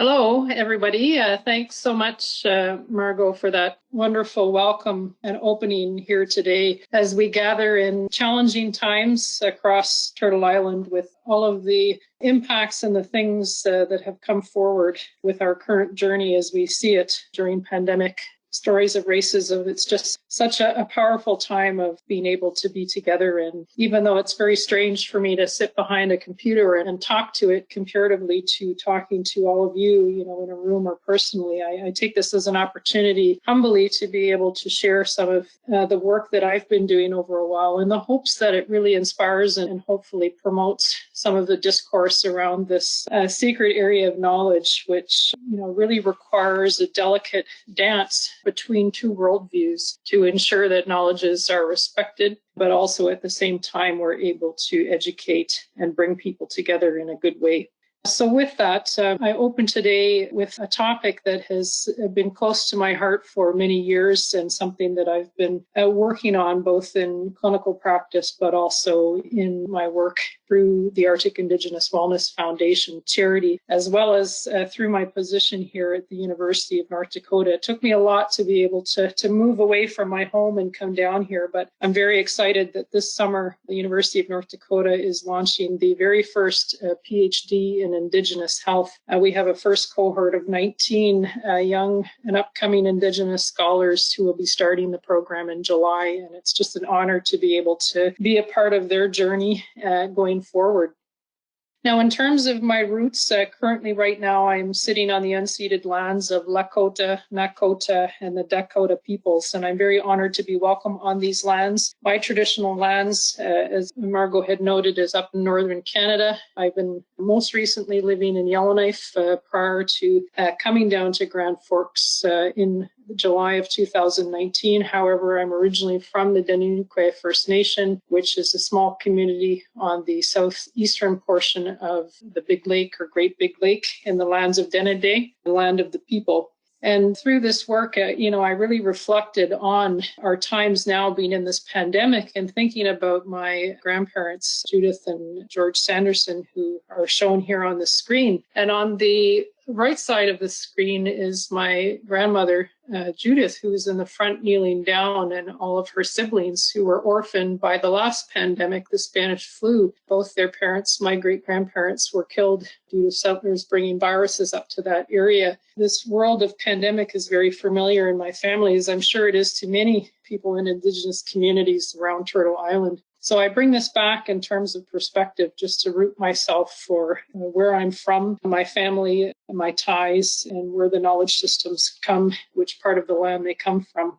Hello, everybody. Thanks so much, Margot, for that wonderful welcome and opening here today as we gather in challenging times across Turtle Island with all of the impacts and the things that have come forward with our current journey as we see it during pandemic. Stories of racism. It's just such a powerful time of being able to be together. And even though it's very strange for me to sit behind a computer and talk to it comparatively to talking to all of you, in a room or personally, I take this as an opportunity humbly to be able to share some of the work that I've been doing over a while in the hopes that it really inspires and hopefully promotes some of the discourse around this secret area of knowledge, which, really requires a delicate dance between two worldviews to ensure that knowledges are respected, but also at the same time we're able to educate and bring people together in a good way. So with that, I open today with a topic that has been close to my heart for many years and something that I've been working on both in clinical practice, but also in my work through the Arctic Indigenous Wellness Foundation charity, as well as through my position here at the University of North Dakota. It took me a lot to be able to move away from my home and come down here, but I'm very excited that this summer, the University of North Dakota is launching the very first PhD in Indigenous health. We have a first cohort of 19 young and upcoming Indigenous scholars who will be starting the program in July, and it's just an honor to be able to be a part of their journey going forward. Now, in terms of my roots, currently right now I'm sitting on the unceded lands of Lakota, Nakota, and the Dakota peoples, and I'm very honored to be welcome on these lands. My traditional lands, as Margot had noted, is up in northern Canada. I've been most recently living in Yellowknife prior to coming down to Grand Forks in July of 2019. However, I'm originally from the tenue First Nation, which is a small community on the southeastern portion of the Big Lake or Great Big Lake in the lands of Denendeh, the land of the people. And through this work, I really reflected on our times now being in this pandemic and thinking about my grandparents, Judith and George Sanderson, who are shown here on the screen. And on the right side of the screen is my grandmother, Judith, who is in the front kneeling down, and all of her siblings who were orphaned by the last pandemic, the Spanish flu. Both their parents, my great-grandparents, were killed due to settlers bringing viruses up to that area. This world of pandemic is very familiar in my family, as I'm sure it is to many people in Indigenous communities around Turtle Island. So I bring this back in terms of perspective just to root myself for where I'm from, my family, my ties, and where the knowledge systems come, which part of the land they come from.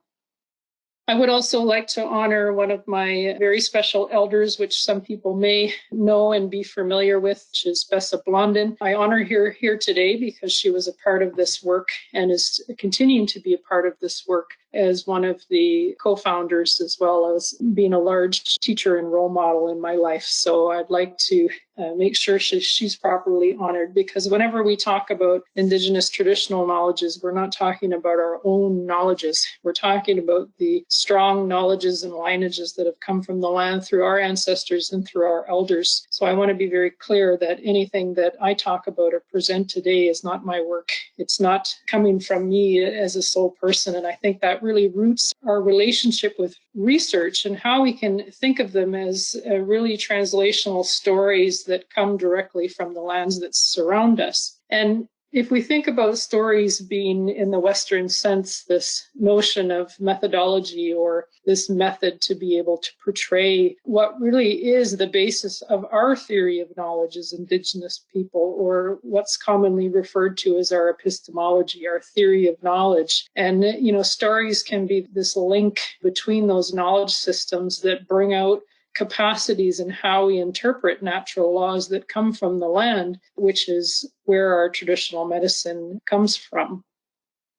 I would also like to honor one of my very special elders, which some people may know and be familiar with, which is Bessa Blondin. I honor her here today because she was a part of this work and is continuing to be a part of this work as one of the co-founders, as well as being a large teacher and role model in my life. So I'd like to make sure she's properly honored, because whenever we talk about Indigenous traditional knowledges, we're not talking about our own knowledges. We're talking about the strong knowledges and lineages that have come from the land through our ancestors and through our elders. So I want to be very clear that anything that I talk about or present today is not my work. It's not coming from me as a sole person. And I think that really roots our relationship with research and how we can think of them as really translational stories that come directly from the lands that surround us. And if we think about stories being, in the Western sense, this notion of methodology or this method to be able to portray what really is the basis of our theory of knowledge as Indigenous people, or what's commonly referred to as our epistemology, our theory of knowledge. And, stories can be this link between those knowledge systems that bring out capacities in how we interpret natural laws that come from the land, which is where our traditional medicine comes from.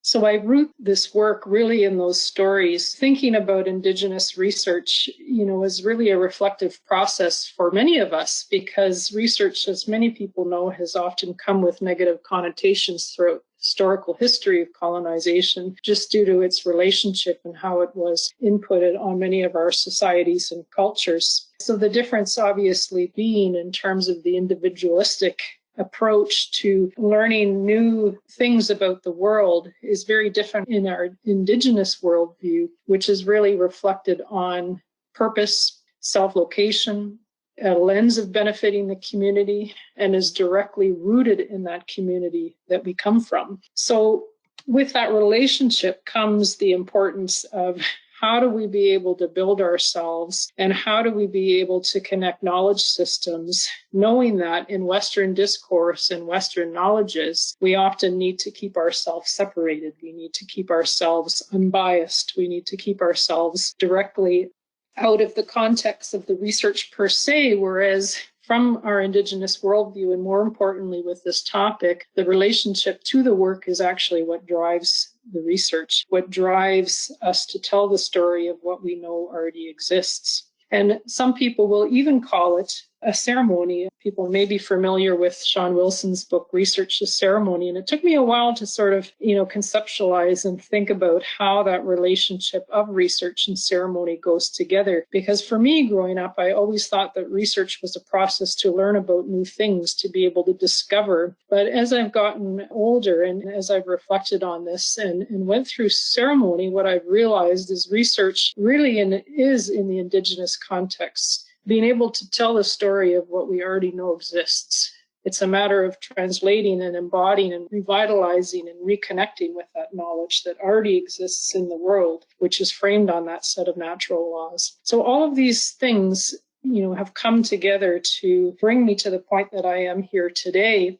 So I root this work really in those stories. Thinking about Indigenous research, is really a reflective process for many of us, because research, as many people know, has often come with negative connotations throughout historical history of colonization, just due to its relationship and how it was inputted on many of our societies and cultures. So the difference obviously being in terms of the individualistic approach to learning new things about the world is very different in our Indigenous worldview, which is really reflected on purpose, self-location, a lens of benefiting the community, and is directly rooted in that community that we come from. So with that relationship comes the importance of how do we be able to build ourselves, and how do we be able to connect knowledge systems, knowing that in Western discourse and Western knowledges, we often need to keep ourselves separated. We need to keep ourselves unbiased. We need to keep ourselves directly out of the context of the research per se, whereas from our Indigenous worldview, and more importantly with this topic, the relationship to the work is actually what drives the research, what drives us to tell the story of what we know already exists. And some people will even call it a ceremony. People may be familiar with Sean Wilson's book, Research is Ceremony. And it took me a while to sort of, conceptualize and think about how that relationship of research and ceremony goes together. Because for me, growing up, I always thought that research was a process to learn about new things, to be able to discover. But as I've gotten older and as I've reflected on this and went through ceremony, what I've realized is research really is in the Indigenous context, being able to tell the story of what we already know exists. It's a matter of translating and embodying and revitalizing and reconnecting with that knowledge that already exists in the world, which is framed on that set of natural laws. So all of these things, have come together to bring me to the point that I am here today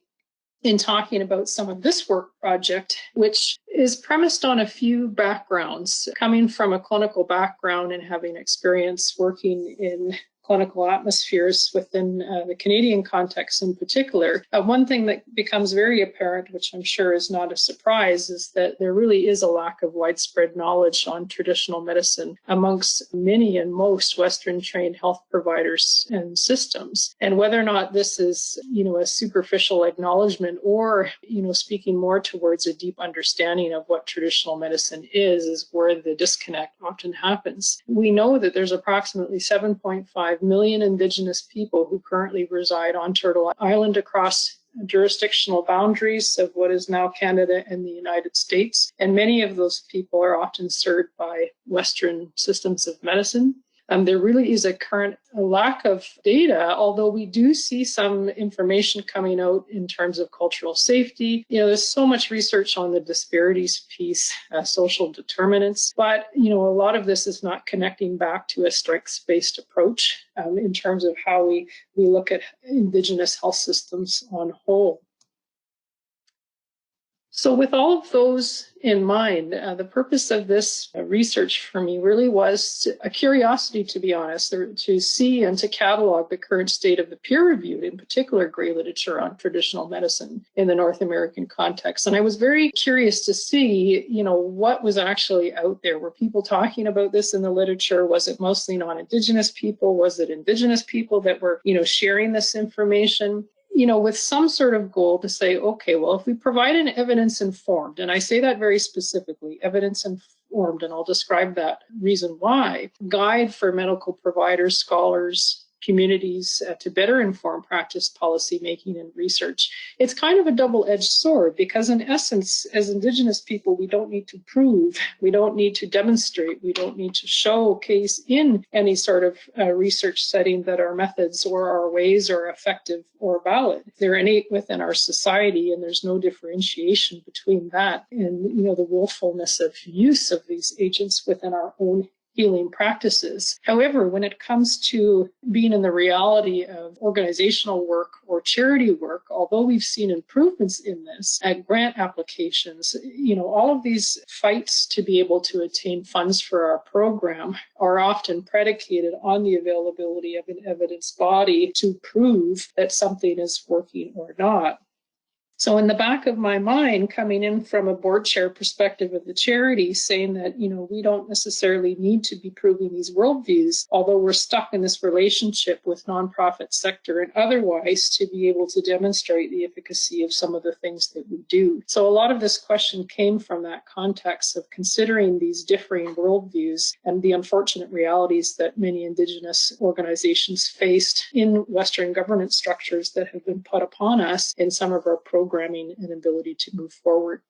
in talking about some of this work project, which is premised on a few backgrounds, coming from a clinical background and having experience working in clinical atmospheres within the Canadian context in particular. One thing that becomes very apparent, which I'm sure is not a surprise, is that there really is a lack of widespread knowledge on traditional medicine amongst many and most Western trained health providers and systems. And whether or not this is, a superficial acknowledgement or, speaking more towards a deep understanding of what traditional medicine is where the disconnect often happens. We know that there's approximately 7.5 million Indigenous people who currently reside on Turtle Island across jurisdictional boundaries of what is now Canada and the United States. And many of those people are often served by Western systems of medicine. There really is a lack of data, although we do see some information coming out in terms of cultural safety. There's so much research on the disparities piece, social determinants, but, a lot of this is not connecting back to a strengths-based approach in terms of how we look at Indigenous health systems on whole. So with all of those in mind, the purpose of this research for me really was a curiosity, to be honest, to see and to catalog the current state of the peer-reviewed, in particular, gray literature on traditional medicine in the North American context. And I was very curious to see, what was actually out there. Were people talking about this in the literature? Was it mostly non-Indigenous people? Was it Indigenous people that were, sharing this information? With some sort of goal to say, okay, well, if we provide an evidence-informed, and I say that very specifically, evidence-informed, and I'll describe that reason why, guide for medical providers, scholars, communities to better inform practice, policy making, and research. It's kind of a double-edged sword because in essence, as Indigenous people, we don't need to prove, we don't need to demonstrate, we don't need to showcase in any sort of research setting that our methods or our ways are effective or valid. They're innate within our society, and there's no differentiation between that and, the willfulness of use of these agents within our own healing practices. However, when it comes to being in the reality of organizational work or charity work, although we've seen improvements in this at grant applications, all of these fights to be able to attain funds for our program are often predicated on the availability of an evidence body to prove that something is working or not. So in the back of my mind, coming in from a board chair perspective of the charity, saying that, we don't necessarily need to be proving these worldviews, although we're stuck in this relationship with nonprofit sector and otherwise to be able to demonstrate the efficacy of some of the things that we do. So a lot of this question came from that context of considering these differing worldviews and the unfortunate realities that many Indigenous organizations faced in Western governance structures that have been put upon us in some of our programming and ability to move forward.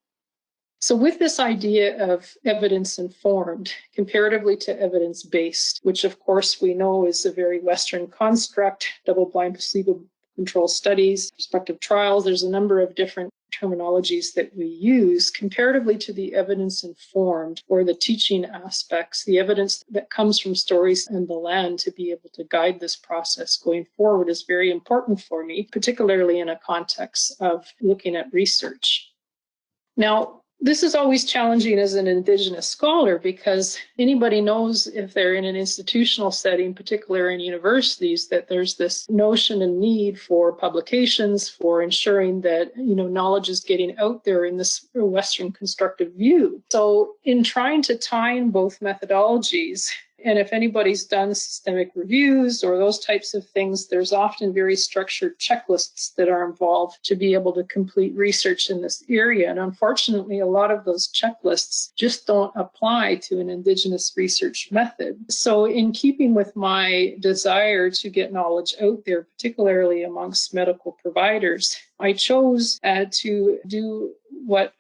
So with this idea of evidence-informed, comparatively to evidence-based, which of course we know is a very Western construct, double-blind placebo-controlled studies, prospective trials, there's a number of different terminologies that we use comparatively to the evidence-informed or the teaching aspects, the evidence that comes from stories and the land to be able to guide this process going forward is very important for me, particularly in a context of looking at research. Now, this is always challenging as an Indigenous scholar because anybody knows if they're in an institutional setting, particularly in universities, that there's this notion and need for publications, for ensuring that, knowledge is getting out there in this Western constructive view. So in trying to tie in both methodologies, and if anybody's done systemic reviews or those types of things, there's often very structured checklists that are involved to be able to complete research in this area. And unfortunately, a lot of those checklists just don't apply to an Indigenous research method. So in keeping with my desire to get knowledge out there, particularly amongst medical providers, I chose to do what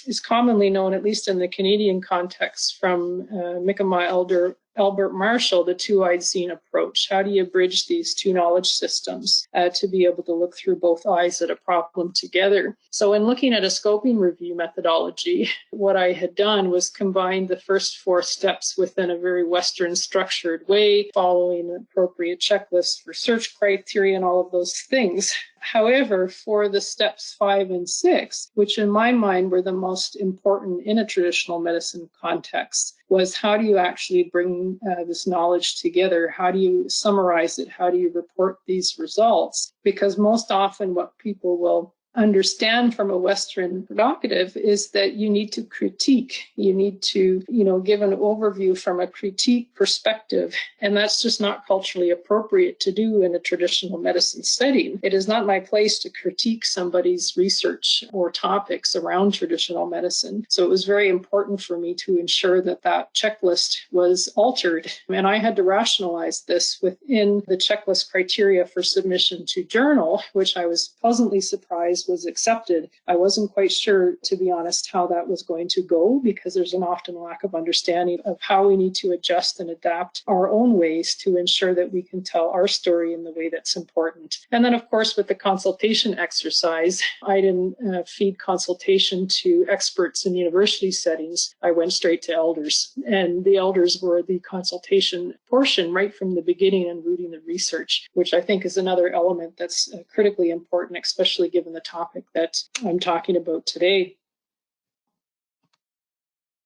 is commonly known, at least in the Canadian context, from Mi'kmaq Albert Marshall, the two-eyed seeing approach. How do you bridge these two knowledge systems to be able to look through both eyes at a problem together? So in looking at a scoping review methodology, what I had done was combine the first 4 steps within a very Western structured way, following appropriate checklists for search criteria and all of those things. However, for the steps 5 and 6, which in my mind were the most important in a traditional medicine context, was how do you actually bring this knowledge together? How do you summarize it? How do you report these results? Because most often what people will understand from a Western provocative is that you need to critique. You need to, give an overview from a critique perspective. And that's just not culturally appropriate to do in a traditional medicine setting. It is not my place to critique somebody's research or topics around traditional medicine. So it was very important for me to ensure that that checklist was altered. And I had to rationalize this within the checklist criteria for submission to journal, which I was pleasantly surprised was accepted. I wasn't quite sure, to be honest, how that was going to go because there's an often lack of understanding of how we need to adjust and adapt our own ways to ensure that we can tell our story in the way that's important. And then, of course, with the consultation exercise, I didn't feed consultation to experts in university settings. I went straight to elders, and the elders were the consultation portion right from the beginning and rooting the research, which I think is another element that's critically important, especially given the topic that I'm talking about today.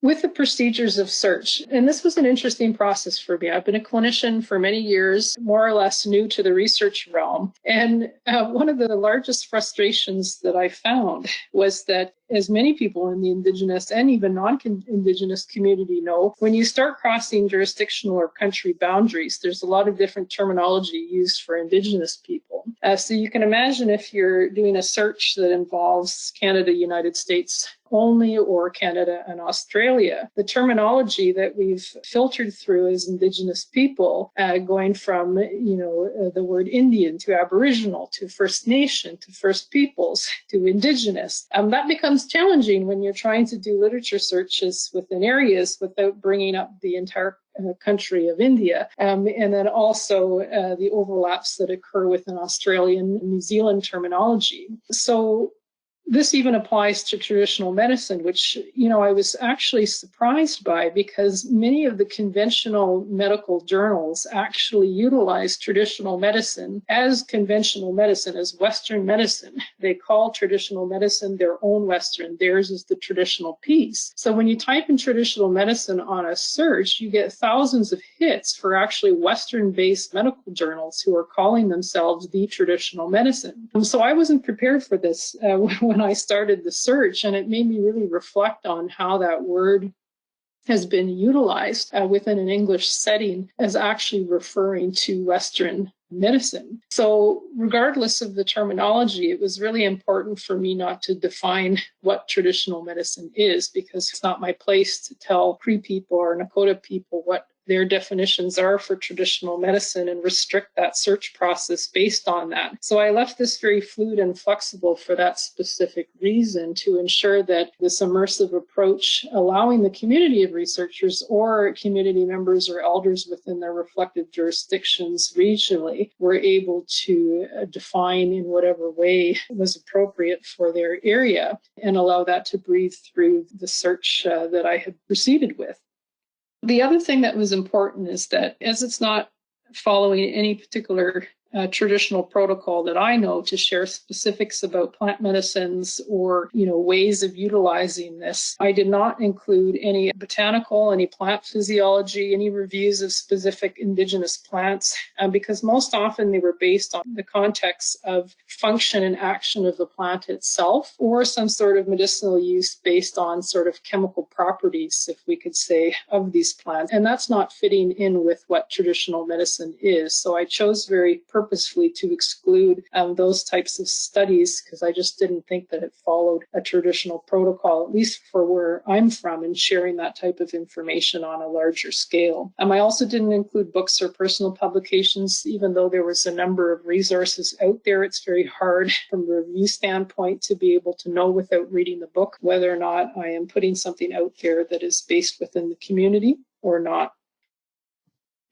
With the procedures of search, and this was an interesting process for me. I've been a clinician for many years, more or less new to the research realm. And one of the largest frustrations that I found was that, as many people in the Indigenous and even non-Indigenous community know, when you start crossing jurisdictional or country boundaries, there's a lot of different terminology used for Indigenous people. So you can imagine if you're doing a search that involves Canada, United States only, or Canada and Australia, the terminology that we've filtered through as Indigenous people, going from, the word Indian to Aboriginal to First Nation to First Peoples to Indigenous, that becomes challenging when you're trying to do literature searches within areas without bringing up the entire country of India, and then also the overlaps that occur within Australian and New Zealand terminology. So this even applies to traditional medicine, which, I was actually surprised by because many of the conventional medical journals actually utilize traditional medicine as conventional medicine, as Western medicine. they call traditional medicine their own Western. Theirs is the traditional piece. So when you type in traditional medicine on a search, you get thousands of hits for actually Western-based medical journals who are calling themselves the traditional medicine. So I wasn't prepared for this when I started the search, and it made me really reflect on how that word has been utilized within an English setting as actually referring to Western medicine. So regardless of the terminology, it was really important for me not to define what traditional medicine is, because it's not my place to tell Cree people or Nakota people what their definitions are for traditional medicine and restrict that search process based on that. So I left this very fluid and flexible for that specific reason, to ensure that this immersive approach, allowing the community of researchers or community members or elders within their reflective jurisdictions regionally, were able to define in whatever way was appropriate for their area and allow that to breathe through the search that I had proceeded with. The other thing that was important is that, as it's not following any particular traditional protocol that I know to share specifics about plant medicines or, ways of utilizing this, I did not include any botanical, any plant physiology, any reviews of specific indigenous plants, because most often they were based on the context of function and action of the plant itself, or some sort of medicinal use based on sort of chemical properties, if we could say, of these plants. And that's not fitting in with what traditional medicine is. So I chose very purposefully to exclude those types of studies, because I just didn't think that it followed a traditional protocol, at least for where I'm from, and sharing that type of information on a larger scale. I also didn't include books or personal publications, even though there was a number of resources out there. It's very hard from a review standpoint to be able to know without reading the book whether or not I am putting something out there that is based within the community or not.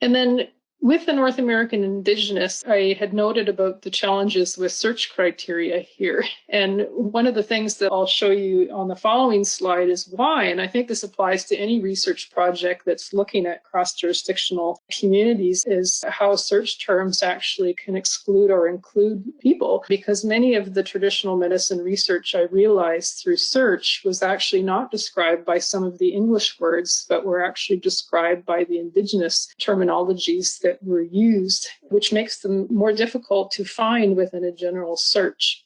And then with the North American Indigenous, I had noted about the challenges with search criteria here. And one of the things that I'll show you on the following slide is why. And I think this applies to any research project that's looking at cross-jurisdictional communities, is how search terms actually can exclude or include people. Because many of the traditional medicine research I realized through search was actually not described by some of the English words, but were actually described by the Indigenous terminologies that were used, which makes them more difficult to find within a general search.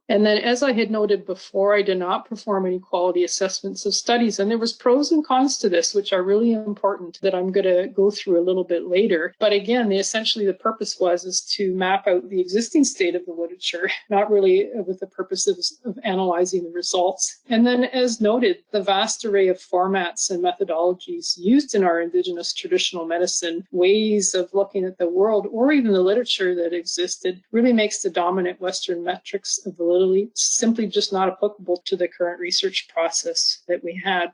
And then, as I had noted before, I did not perform any quality assessments of studies. And there was pros and cons to this, which are really important, that I'm going to go through a little bit later. But again, essentially the purpose is to map out the existing state of the literature, not really with the purpose of analyzing the results. And then, as noted, the vast array of formats and methodologies used in our Indigenous traditional medicine ways of looking at the world, or even the literature that existed, really makes the dominant Western metrics of validity simply just not applicable to the current research process that we had.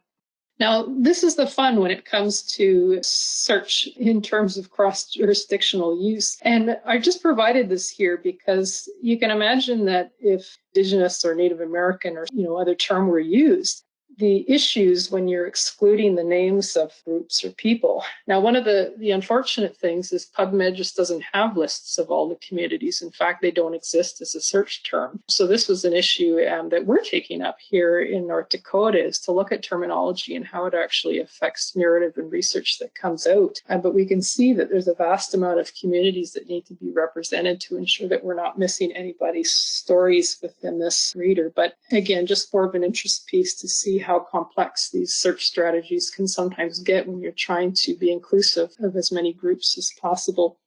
Now, this is the fun when it comes to search in terms of cross-jurisdictional use. And I just provided this here because you can imagine that if Indigenous or Native American or other term were used, the issues when you're excluding the names of groups or people. Now, one of the unfortunate things is PubMed just doesn't have lists of all the communities. In fact, they don't exist as a search term. So this was an issue that we're taking up here in North Dakota, is to look at terminology and how it actually affects narrative and research that comes out. But we can see that there's a vast amount of communities that need to be represented to ensure that we're not missing anybody's stories within this reader. But again, just more of an interest piece to see how complex these search strategies can sometimes get when you're trying to be inclusive of as many groups as possible.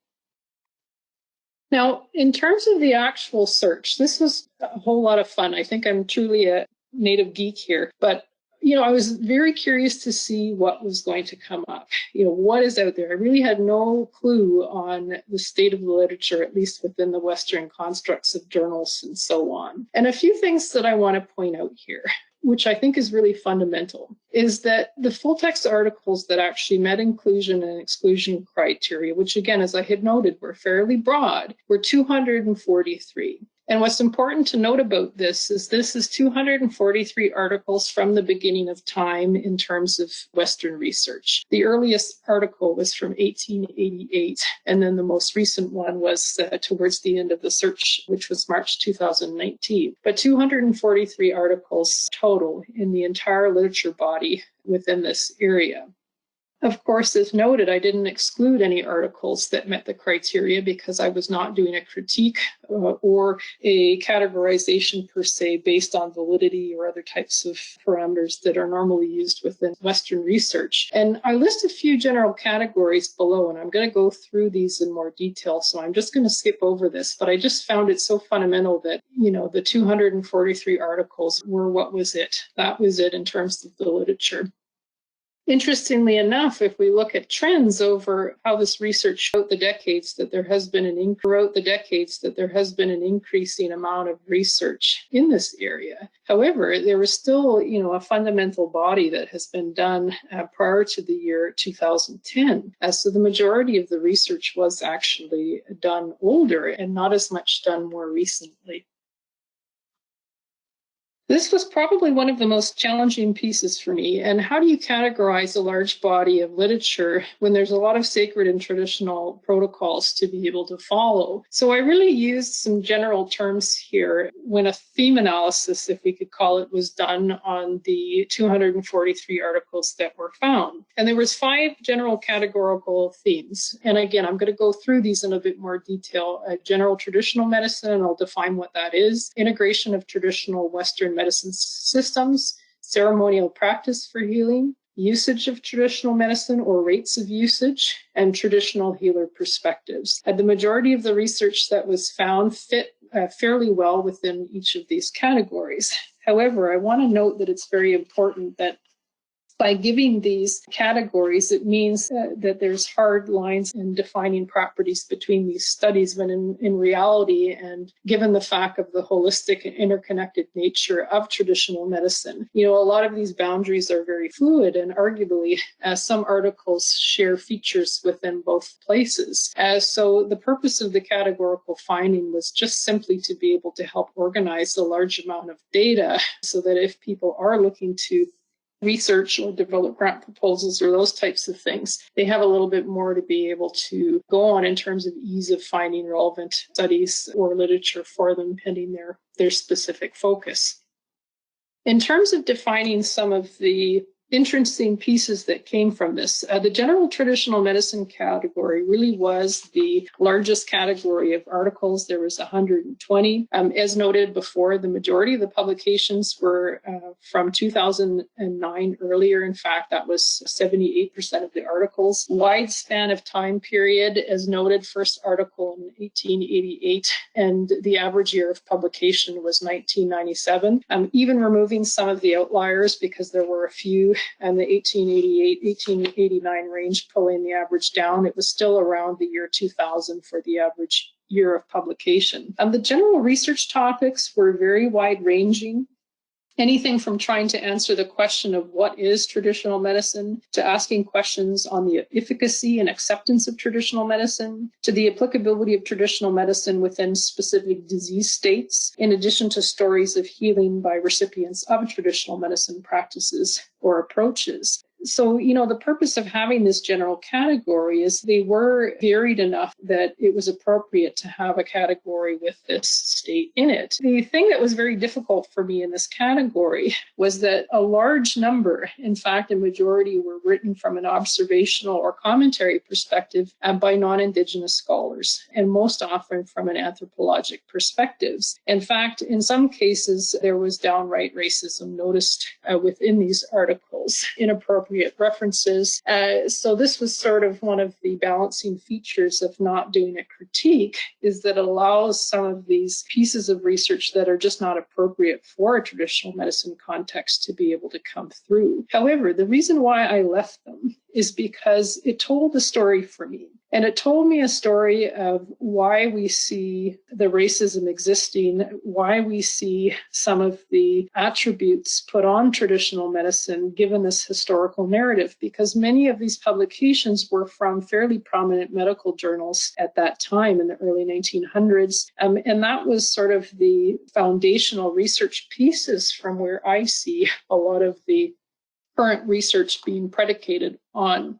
Now, in terms of the actual search, this was a whole lot of fun. I think I'm truly a native geek here, but I was very curious to see what was going to come up. What is out there? I really had no clue on the state of the literature, at least within the Western constructs of journals and so on. And a few things that I want to point out here, which I think is really fundamental, is that the full text articles that actually met inclusion and exclusion criteria, which again, as I had noted, were fairly broad, were 243. And what's important to note about this is 243 articles from the beginning of time in terms of Western research. The earliest article was from 1888, and then the most recent one was towards the end of the search, which was March 2019. But 243 articles total in the entire literature body within this area. Of course, as noted, I didn't exclude any articles that met the criteria because I was not doing a critique or a categorization per se based on validity or other types of parameters that are normally used within Western research. And I list a few general categories below, and I'm going to go through these in more detail. So I'm just going to skip over this, but I just found it so fundamental that, the 243 articles were what was it. That was it in terms of the literature. Interestingly enough, if we look at trends over how this research throughout the decades, that there has been an increasing amount of research in this area. However, there was still, a fundamental body that has been done prior to the year 2010. So the majority of the research was actually done older and not as much done more recently. This was probably one of the most challenging pieces for me. And how do you categorize a large body of literature when there's a lot of sacred and traditional protocols to be able to follow? So I really used some general terms here when a theme analysis, if we could call it, was done on the 243 articles that were found. And there was 5 general categorical themes. And again, I'm going to go through these in a bit more detail. General traditional medicine, and I'll define what that is. Integration of traditional Western medicine systems, ceremonial practice for healing, usage of traditional medicine or rates of usage, and traditional healer perspectives. The majority of the research that was found fit fairly well within each of these categories. However, I want to note that it's very important that by giving these categories, it means that there's hard lines in defining properties between these studies, when in reality, and given the fact of the holistic and interconnected nature of traditional medicine, a lot of these boundaries are very fluid, and arguably some articles share features within both places. So the purpose of the categorical finding was just simply to be able to help organize a large amount of data so that if people are looking to research or develop grant proposals or those types of things, they have a little bit more to be able to go on in terms of ease of finding relevant studies or literature for them pending their specific focus. In terms of defining some of the interesting pieces that came from this, the general traditional medicine category really was the largest category of articles. There was 120. As noted before, the majority of the publications were from 2009 earlier. In fact, that was 78% of the articles. Wide span of time period, as noted, first article in 1888, and the average year of publication was 1997. Even removing some of the outliers, because there were a few, and the 1888, 1889 range pulling the average down, it was still around the year 2000 for the average year of publication. The general research topics were very wide-ranging. Anything from trying to answer the question of what is traditional medicine, to asking questions on the efficacy and acceptance of traditional medicine, to the applicability of traditional medicine within specific disease states, in addition to stories of healing by recipients of traditional medicine practices or approaches. So, the purpose of having this general category is they were varied enough that it was appropriate to have a category with this state in it. The thing that was very difficult for me in this category was that a large number, in fact, a majority, were written from an observational or commentary perspective by non-Indigenous scholars, and most often from an anthropologic perspectives. In fact, in some cases, there was downright racism noticed within these articles, inappropriate references. So this was sort of one of the balancing features of not doing a critique, is that it allows some of these pieces of research that are just not appropriate for a traditional medicine context to be able to come through. However, the reason why I left them is because it told a story for me. And it told me a story of why we see the racism existing, why we see some of the attributes put on traditional medicine given this historical narrative, because many of these publications were from fairly prominent medical journals at that time in the early 1900s. And that was sort of the foundational research pieces from where I see a lot of the current research being predicated on.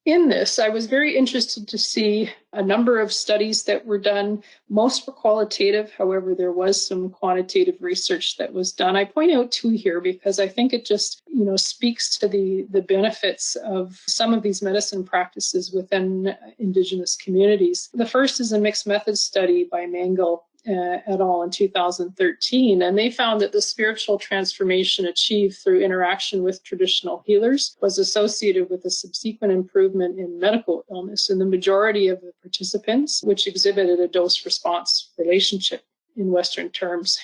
In this, I was very interested to see a number of studies that were done. Most were qualitative. However, there was some quantitative research that was done. I point out two here because I think it just, speaks to the benefits of some of these medicine practices within Indigenous communities. The first is a mixed methods study by Mangle et al. In 2013, and they found that the spiritual transformation achieved through interaction with traditional healers was associated with a subsequent improvement in medical illness in the majority of the participants, which exhibited a dose-response relationship in Western terms.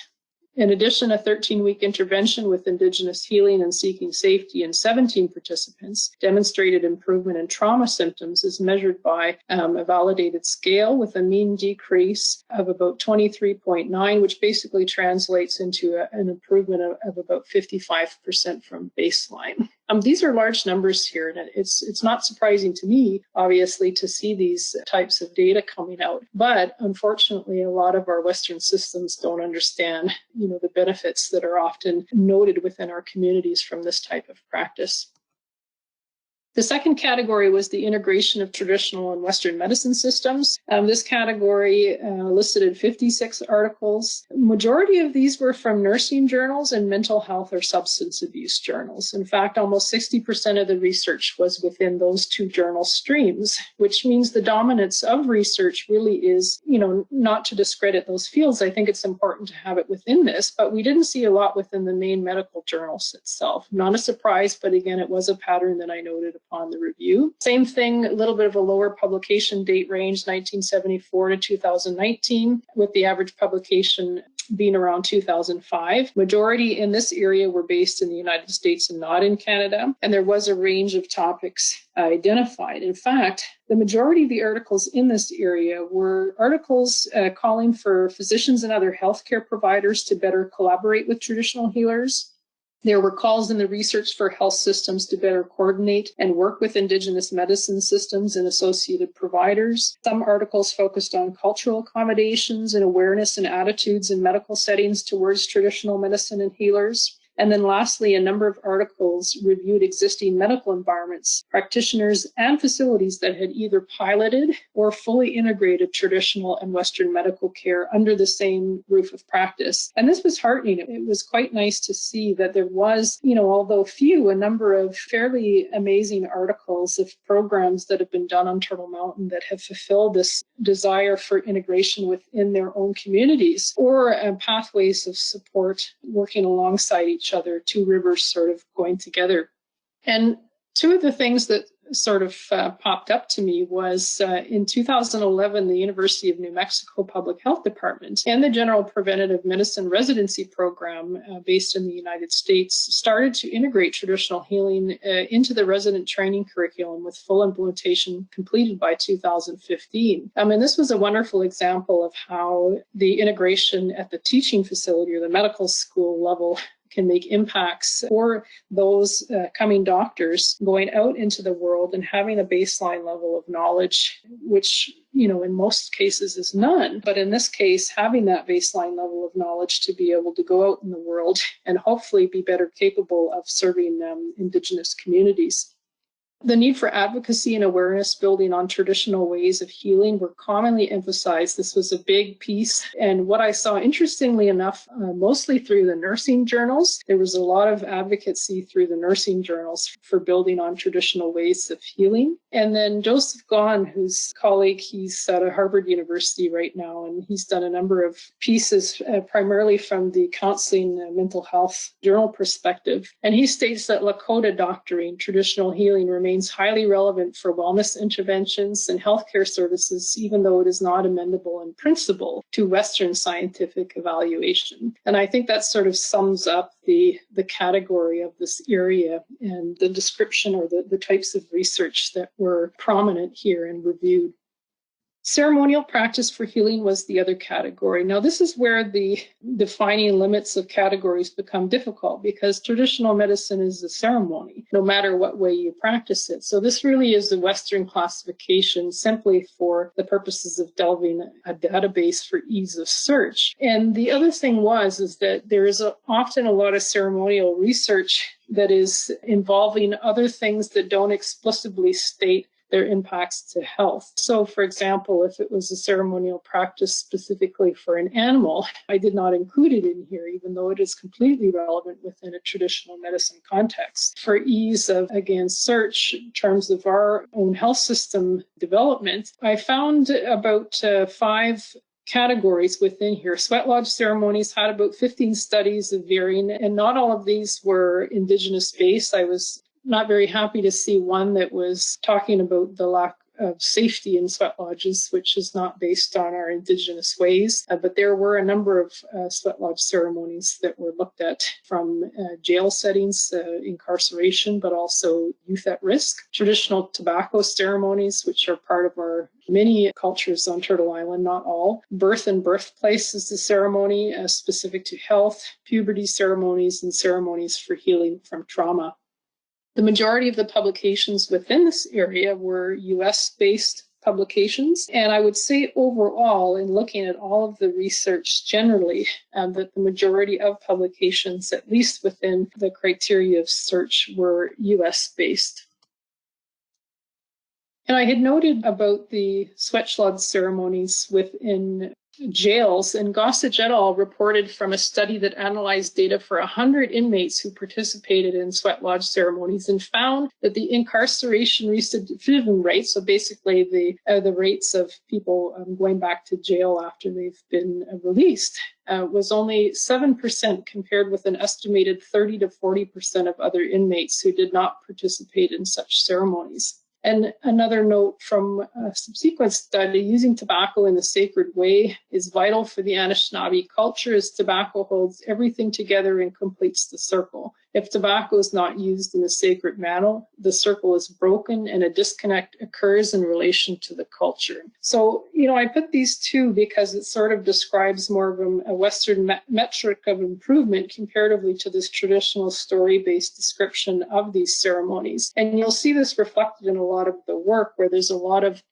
In addition, a 13-week intervention with Indigenous healing and seeking safety in 17 participants demonstrated improvement in trauma symptoms as measured by a validated scale with a mean decrease of about 23.9, which basically translates into an improvement of about 55% from baseline. These are large numbers here, and it's not surprising to me, obviously, to see these types of data coming out. But unfortunately, a lot of our Western systems don't understand, the benefits that are often noted within our communities from this type of practice. The second category was the integration of traditional and Western medicine systems. This category listed 56 articles. Majority of these were from nursing journals and mental health or substance abuse journals. In fact, almost 60% of the research was within those two journal streams, which means the dominance of research really is, not to discredit those fields. I think it's important to have it within this, but we didn't see a lot within the main medical journals itself. Not a surprise, but again, it was a pattern that I noted upon the review. Same thing, a little bit of a lower publication date range, 1974 to 2019, with the average publication being around 2005. Majority in this area were based in the United States and not in Canada, and there was a range of topics identified. In fact, the majority of the articles in this area were articles calling for physicians and other healthcare providers to better collaborate with traditional healers. There were calls in the research for health systems to better coordinate and work with Indigenous medicine systems and associated providers. Some articles focused on cultural accommodations and awareness and attitudes in medical settings towards traditional medicine and healers. And then lastly, a number of articles reviewed existing medical environments, practitioners, and facilities that had either piloted or fully integrated traditional and Western medical care under the same roof of practice. And this was heartening. It was quite nice to see that there was, although few, a number of fairly amazing articles of programs that have been done on Turtle Mountain that have fulfilled this desire for integration within their own communities or pathways of support working alongside each other, two rivers sort of going together. And two of the things that sort of popped up to me was in 2011, the University of New Mexico Public Health Department and the General Preventive Medicine Residency Program based in the United States started to integrate traditional healing into the resident training curriculum with full implementation completed by 2015. And this was a wonderful example of how the integration at the teaching facility or the medical school level can make impacts for those coming doctors going out into the world and having a baseline level of knowledge, which, in most cases is none. But in this case, having that baseline level of knowledge to be able to go out in the world and hopefully be better capable of serving Indigenous communities. The need for advocacy and awareness building on traditional ways of healing were commonly emphasized. This was a big piece. And what I saw, interestingly enough, mostly through the nursing journals, there was a lot of advocacy through the nursing journals for building on traditional ways of healing. And then Joseph Gahn, whose colleague, he's at Harvard University right now, and he's done a number of pieces, primarily from the counseling and mental health journal perspective. And he states that Lakota doctoring, traditional healing, remains remains highly relevant for wellness interventions and healthcare services, even though it is not amendable in principle to Western scientific evaluation. And I think that sort of sums up the category of this area and the description or the types of research that were prominent here and reviewed. Ceremonial practice for healing was the other category. Now, this is where the defining limits of categories become difficult, because traditional medicine is a ceremony, no matter what way you practice it. So this really is a Western classification simply for the purposes of delving a database for ease of search. And the other thing is that there is often a lot of ceremonial research that is involving other things that don't explicitly state their impacts to health. So, for example, if it was a ceremonial practice specifically for an animal, I did not include it in here, even though it is completely relevant within a traditional medicine context. For ease of, again, search in terms of our own health system development, I found about 5 categories within here. Sweat lodge ceremonies had about 15 studies of varying, and not all of these were Indigenous based. I was not very happy to see one that was talking about the lack of safety in sweat lodges, which is not based on our Indigenous ways. But there were a number of sweat lodge ceremonies that were looked at from jail settings, incarceration, but also youth at risk. Traditional tobacco ceremonies, which are part of our many cultures on Turtle Island, not all. Birth and birthplace is the ceremony specific to health, puberty ceremonies, and ceremonies for healing from trauma. The majority of the publications within this area were US-based publications. And I would say overall, in looking at all of the research generally, that the majority of publications, at least within the criteria of search, were US-based. And I had noted about the sweat lodge ceremonies within jails, and Gossage et al. Reported from a study that analyzed data for 100 inmates who participated in sweat lodge ceremonies and found that the incarceration recidivism rate, so basically the rates of people going back to jail after they've been released, was only 7% compared with an estimated 30 to 40% of other inmates who did not participate in such ceremonies. And another note from a subsequent study, using tobacco in the sacred way is vital for the Anishinaabe culture, as tobacco holds everything together and completes the circle. If tobacco is not used in a sacred manner, the circle is broken and a disconnect occurs in relation to the culture. So, I put these two because it sort of describes more of a Western metric of improvement comparatively to this traditional story-based description of these ceremonies. And you'll see this reflected in a lot of the work where there's a lot of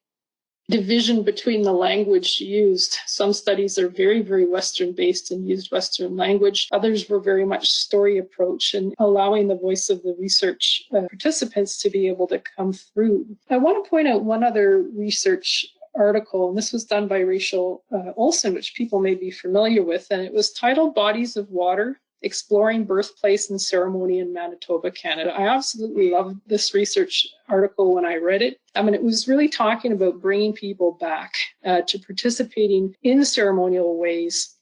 division between the language used. Some studies are very, very Western-based and used Western language. Others were very much story approach and allowing the voice of the research participants to be able to come through. I want to point out one other research article, and this was done by Rachel Olson, which people may be familiar with, and it was titled Bodies of Water, Exploring Birthplace and Ceremony in Manitoba, Canada. I absolutely loved this research article when I read it. It was really talking about bringing people back to participating in ceremonial ways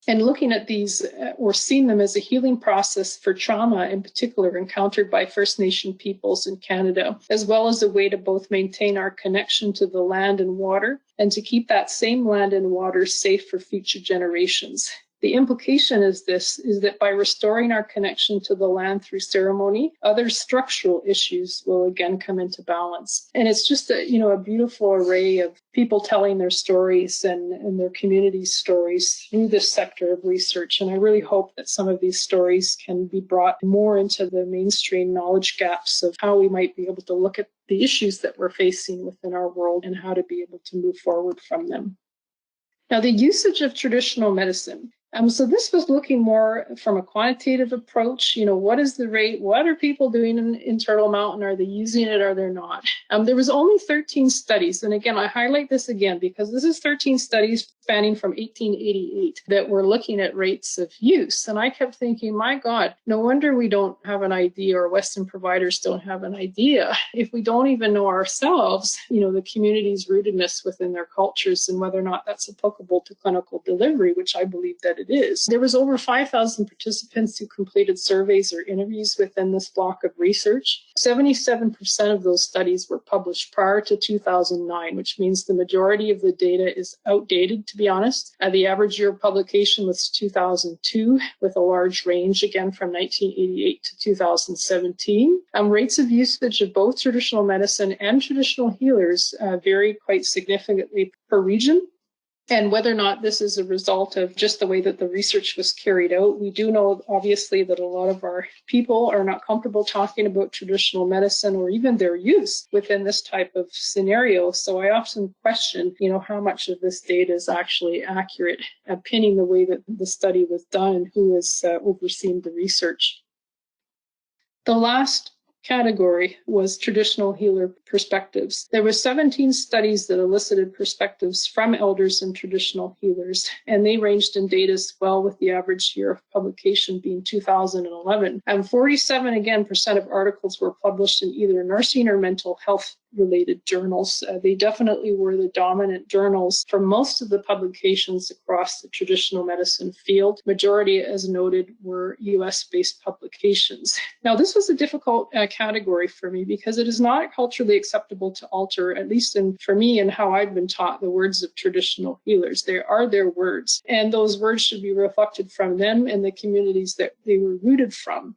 and looking at these or seeing them as a healing process for trauma in particular encountered by First Nation peoples in Canada, as well as a way to both maintain our connection to the land and water and to keep that same land and water safe for future generations. The implication is that by restoring our connection to the land through ceremony, other structural issues will again come into balance. And it's just a beautiful array of people telling their stories and their community stories through this sector of research. And I really hope that some of these stories can be brought more into the mainstream knowledge gaps of how we might be able to look at the issues that we're facing within our world and how to be able to move forward from them. Now, the usage of traditional medicine. So this was looking more from a quantitative approach. What is the rate? What are people doing in Turtle Mountain? Are they using it? Are they not? There was only 13 studies. And again, I highlight this again because this is 13 studies spanning from 1888 that were looking at rates of use. And I kept thinking, my God, no wonder we don't have an idea, or Western providers don't have an idea. If we don't even know ourselves, the community's rootedness within their cultures and whether or not that's applicable to clinical delivery, which I believe that it is. There was over 5,000 participants who completed surveys or interviews within this block of research. 77% of those studies were published prior to 2009, which means the majority of the data is outdated, to be honest. The average year of publication was 2002, with a large range, again, from 1988 to 2017. Rates of usage of both traditional medicine and traditional healers vary quite significantly per region. And whether or not this is a result of just the way that the research was carried out, we do know, obviously, that a lot of our people are not comfortable talking about traditional medicine or even their use within this type of scenario. So I often question, how much of this data is actually accurate, pinning the way that the study was done and who has overseen the research. The last category was traditional healer perspectives. There were 17 studies that elicited perspectives from elders and traditional healers, and they ranged in data as well, with the average year of publication being 2011. And 47% of articles were published in either nursing or mental health related journals. They definitely were the dominant journals for most of the publications across the traditional medicine field. Majority, as noted, were US-based publications. Now, this was a difficult category for me because it is not culturally acceptable to alter, at least for me and how I've been taught, the words of traditional healers. They are their words, and those words should be reflected from them and the communities that they were rooted from.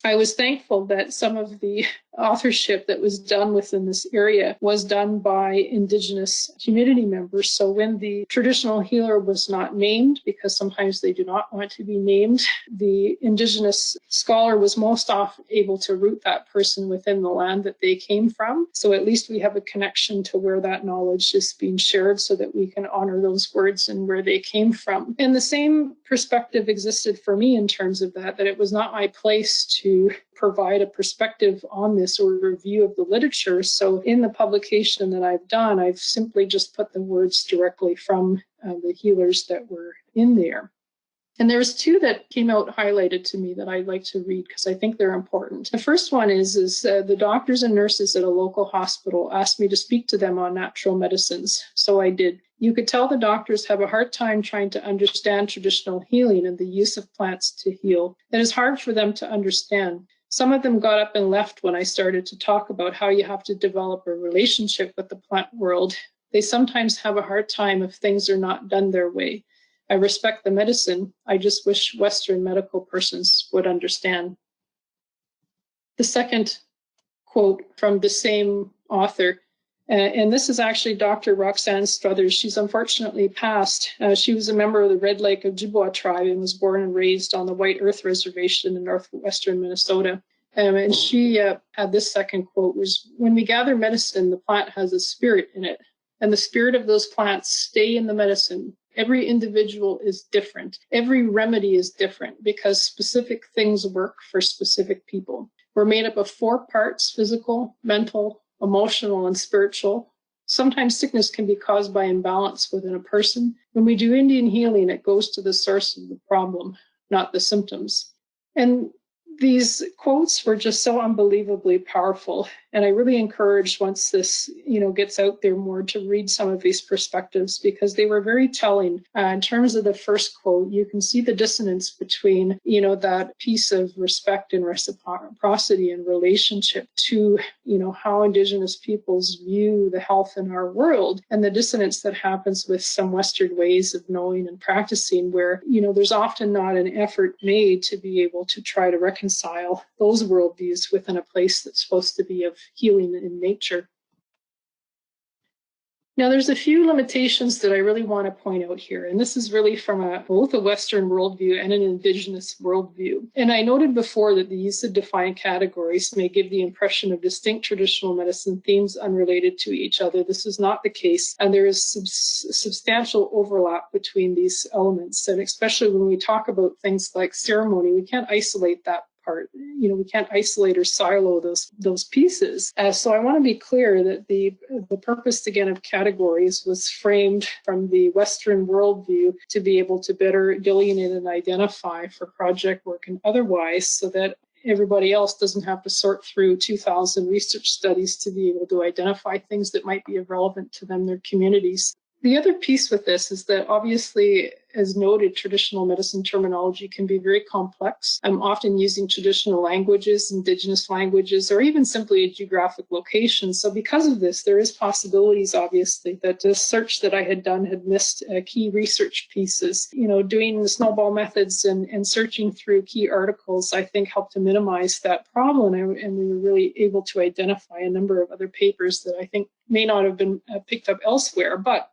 I was thankful that some of the authorship that was done within this area was done by Indigenous community members. So when the traditional healer was not named, because sometimes they do not want to be named, the Indigenous scholar was most often able to root that person within the land that they came from. So at least we have a connection to where that knowledge is being shared so that we can honor those words and where they came from. And the same perspective existed for me in terms of that it was not my place to provide a perspective on this or a review of the literature. So in the publication that I've done, I've simply just put the words directly from the healers that were in there. And there's two that came out highlighted to me that I'd like to read because I think they're important. The first one is the doctors and nurses at a local hospital asked me to speak to them on natural medicines. So I did. You could tell the doctors have a hard time trying to understand traditional healing and the use of plants to heal. It is hard for them to understand. Some of them got up and left when I started to talk about how you have to develop a relationship with the plant world. They sometimes have a hard time if things are not done their way. I respect the medicine. I just wish Western medical persons would understand. The second quote from the same author, and this is actually Dr. Roxanne Struthers. She's unfortunately passed. She was a member of the Red Lake Ojibwa tribe and was born and raised on the White Earth Reservation in northwestern Minnesota. And she had this second quote, was, when we gather medicine, the plant has a spirit in it, and the spirit of those plants stay in the medicine. Every individual is different. Every remedy is different because specific things work for specific people. We're made up of 4 parts: physical, mental, emotional, and spiritual. Sometimes sickness can be caused by imbalance within a person. When we do Indian healing, it goes to the source of the problem, not the symptoms. And these quotes were just so unbelievably powerful. And I really encourage, once this, gets out there more, to read some of these perspectives because they were very telling. In terms of the first quote, you can see the dissonance between, that piece of respect and reciprocity and relationship to, how Indigenous peoples view the health in our world, and the dissonance that happens with some Western ways of knowing and practicing where, there's often not an effort made to be able to try to reconcile those worldviews within a place that's supposed to be of healing in nature. Now, there's a few limitations that I really want to point out here, and this is really from both a Western worldview and an Indigenous worldview. And I noted before that the use of defined categories may give the impression of distinct traditional medicine themes unrelated to each other. This is not the case, and there is substantial overlap between these elements. And especially when we talk about things like ceremony, we can't isolate that apart. We can't isolate or silo those pieces. So I want to be clear that the purpose, again, of categories was framed from the Western worldview to be able to better delineate and identify for project work and otherwise, so that everybody else doesn't have to sort through 2,000 research studies to be able to identify things that might be relevant to them, their communities. The other piece with this is that obviously, as noted, traditional medicine terminology can be very complex. I'm often using traditional languages, indigenous languages, or even simply a geographic location. So because of this, there is possibilities, obviously, that the search that I had done had missed key research pieces. Doing the snowball methods and searching through key articles, I think, helped to minimize that problem. And we were really able to identify a number of other papers that I think may not have been picked up elsewhere. But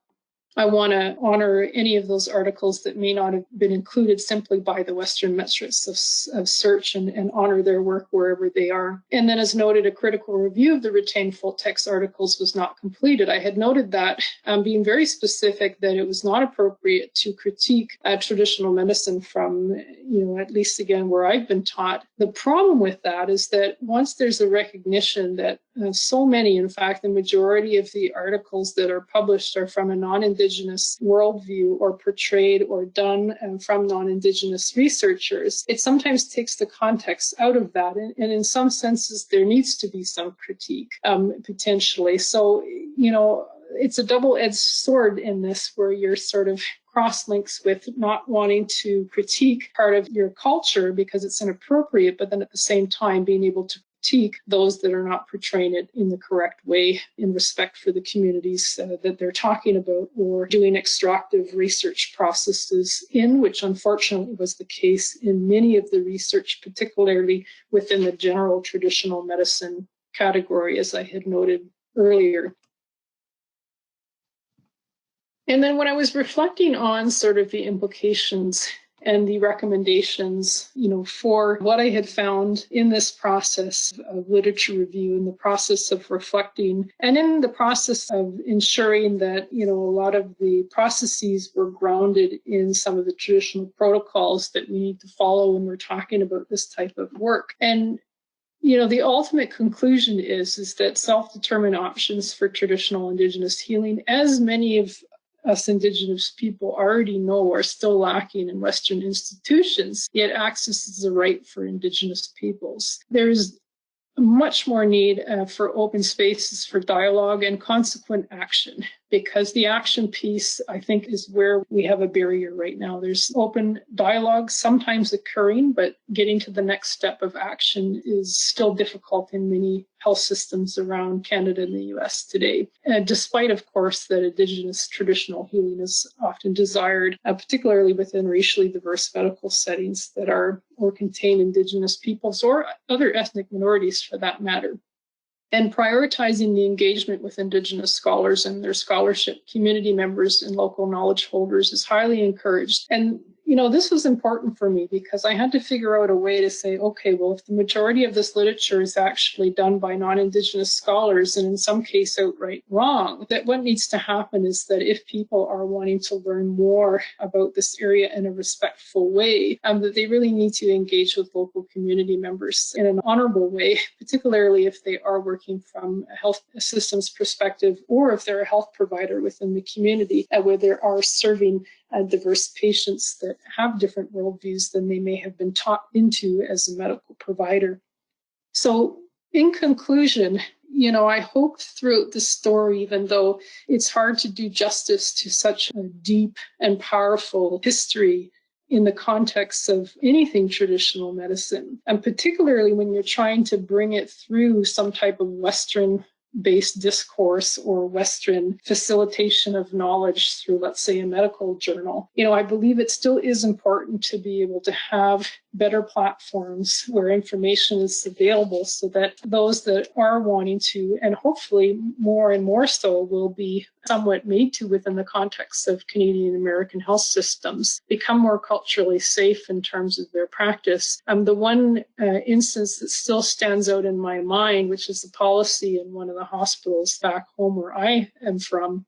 I want to honor any of those articles that may not have been included simply by the Western metrics of search and honor their work wherever they are. And then, as noted, a critical review of the retained full text articles was not completed. I had noted that, being very specific, that it was not appropriate to critique traditional medicine from, at least again, where I've been taught. The problem with that is that once there's a recognition that so many, in fact, the majority of the articles that are published are from a non-Indigenous worldview or portrayed or done from non-Indigenous researchers, it sometimes takes the context out of that. And in some senses, there needs to be some critique, potentially. So, it's a double-edged sword in this, where you're sort of cross-links with not wanting to critique part of your culture because it's inappropriate, but then at the same time being able to critique those that are not portraying it in the correct way in respect for the communities that they're talking about, or doing extractive research processes in, which unfortunately was the case in many of the research, particularly within the general traditional medicine category, as I had noted earlier. And then when I was reflecting on sort of the implications and the recommendations, for what I had found in this process of literature review, in the process of reflecting, and in the process of ensuring that, a lot of the processes were grounded in some of the traditional protocols that we need to follow when we're talking about this type of work. And the ultimate conclusion is that self-determined options for traditional Indigenous healing, as many of us Indigenous people already know, are still lacking in Western institutions, yet access is a right for Indigenous peoples. There's much more need for open spaces for dialogue and consequent action, because the action piece, I think, is where we have a barrier right now. There's open dialogue sometimes occurring, but getting to the next step of action is still difficult in many health systems around Canada and the US today, despite, of course, that Indigenous traditional healing is often desired, particularly within racially diverse medical settings that are or contain Indigenous peoples or other ethnic minorities for that matter. And prioritizing the engagement with Indigenous scholars and their scholarship, community members, and local knowledge holders is highly encouraged. And this was important for me because I had to figure out a way to say, okay, well, if the majority of this literature is actually done by non-Indigenous scholars, and in some case outright wrong, that what needs to happen is that if people are wanting to learn more about this area in a respectful way, that they really need to engage with local community members in an honorable way, particularly if they are working from a health systems perspective, or if they're a health provider within the community where they are serving diverse patients that have different worldviews than they may have been taught into as a medical provider. So in conclusion, I hoped throughout the story, even though it's hard to do justice to such a deep and powerful history in the context of anything traditional medicine, and particularly when you're trying to bring it through some type of Western-based discourse or Western facilitation of knowledge through, let's say, a medical journal. I believe it still is important to be able to have better platforms where information is available so that those that are wanting to, and hopefully more and more so will be somewhat made to within the context of Canadian American health systems, become more culturally safe in terms of their practice. The one instance that still stands out in my mind, which is the policy in one of the hospitals back home where I am from,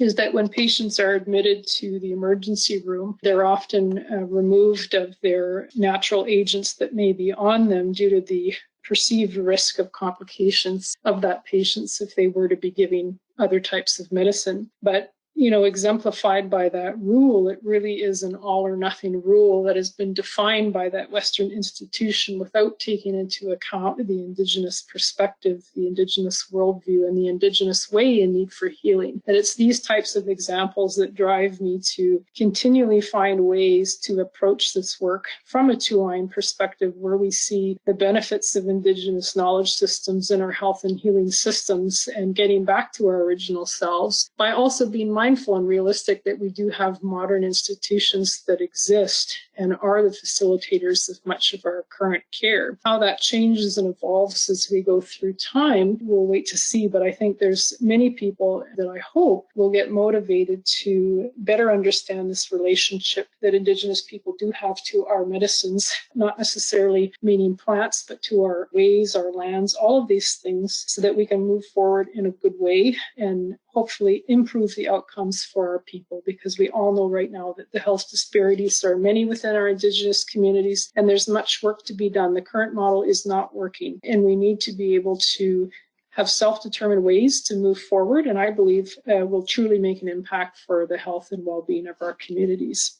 is that when patients are admitted to the emergency room, they're often removed of their natural agents that may be on them due to the perceived risk of complications of that patient if they were to be giving other types of medicine. But exemplified by that rule, it really is an all or nothing rule that has been defined by that Western institution without taking into account the Indigenous perspective, the Indigenous worldview, and the Indigenous way and need for healing. And it's these types of examples that drive me to continually find ways to approach this work from a two-line perspective where we see the benefits of Indigenous knowledge systems in our health and healing systems and getting back to our original selves by also being mindful and realistic that we do have modern institutions that exist and are the facilitators of much of our current care. How that changes and evolves as we go through time, we'll wait to see, but I think there's many people that I hope will get motivated to better understand this relationship that Indigenous people do have to our medicines, not necessarily meaning plants, but to our ways, our lands, all of these things, so that we can move forward in a good way and hopefully improve the outcomes for our people, because we all know right now that the health disparities are many within our Indigenous communities, and there's much work to be done. The current model is not working, and we need to be able to have self-determined ways to move forward, and I believe will truly make an impact for the health and well-being of our communities.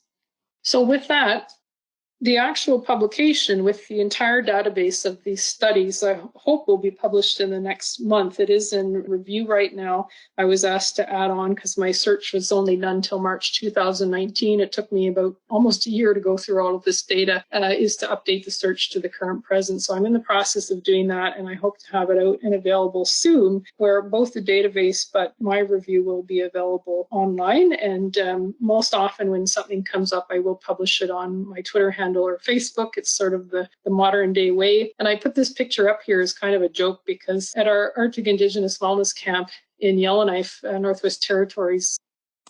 So with that, the actual publication with the entire database of these studies, I hope will be published in the next month. It is in review right now. I was asked to add on because my search was only done until March 2019. It took me about almost a year to go through all of this data, is to update the search to the current present. So I'm in the process of doing that, and I hope to have it out and available soon, where both the database but my review will be available online. And most often when something comes up, I will publish it on my Twitter handle or Facebook. It's sort of the modern day way. And I put this picture up here as kind of a joke because at our Arctic Indigenous Wellness Camp in Yellowknife, Northwest Territories,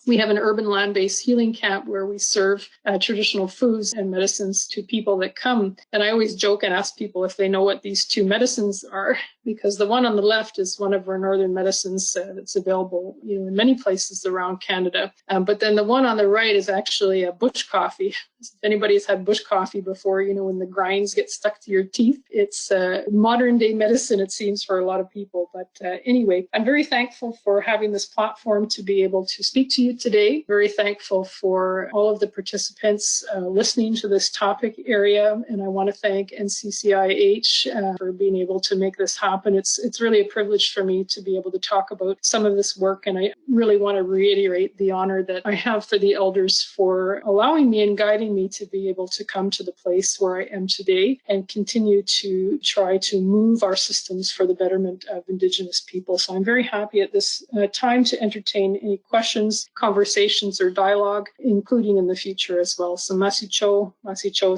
we have an urban land-based healing camp where we serve traditional foods and medicines to people that come. And I always joke and ask people if they know what these two medicines are, because the one on the left is one of our northern medicines that's available in many places around Canada. But then the one on the right is actually a bush coffee. If anybody's had bush coffee before, when the grinds get stuck to your teeth, it's modern day medicine, it seems, for a lot of people. But anyway, I'm very thankful for having this platform to be able to speak to you today. Very thankful for all of the participants listening to this topic area. And I want to thank NCCIH for being able to make this happen. It's really a privilege for me to be able to talk about some of this work. And I really want to reiterate the honor that I have for the elders for allowing me and guiding me to be able to come to the place where I am today and continue to try to move our systems for the betterment of Indigenous people. So I'm very happy at this time to entertain any questions, conversations, or dialogue, including in the future as well. So Masicho,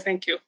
thank you.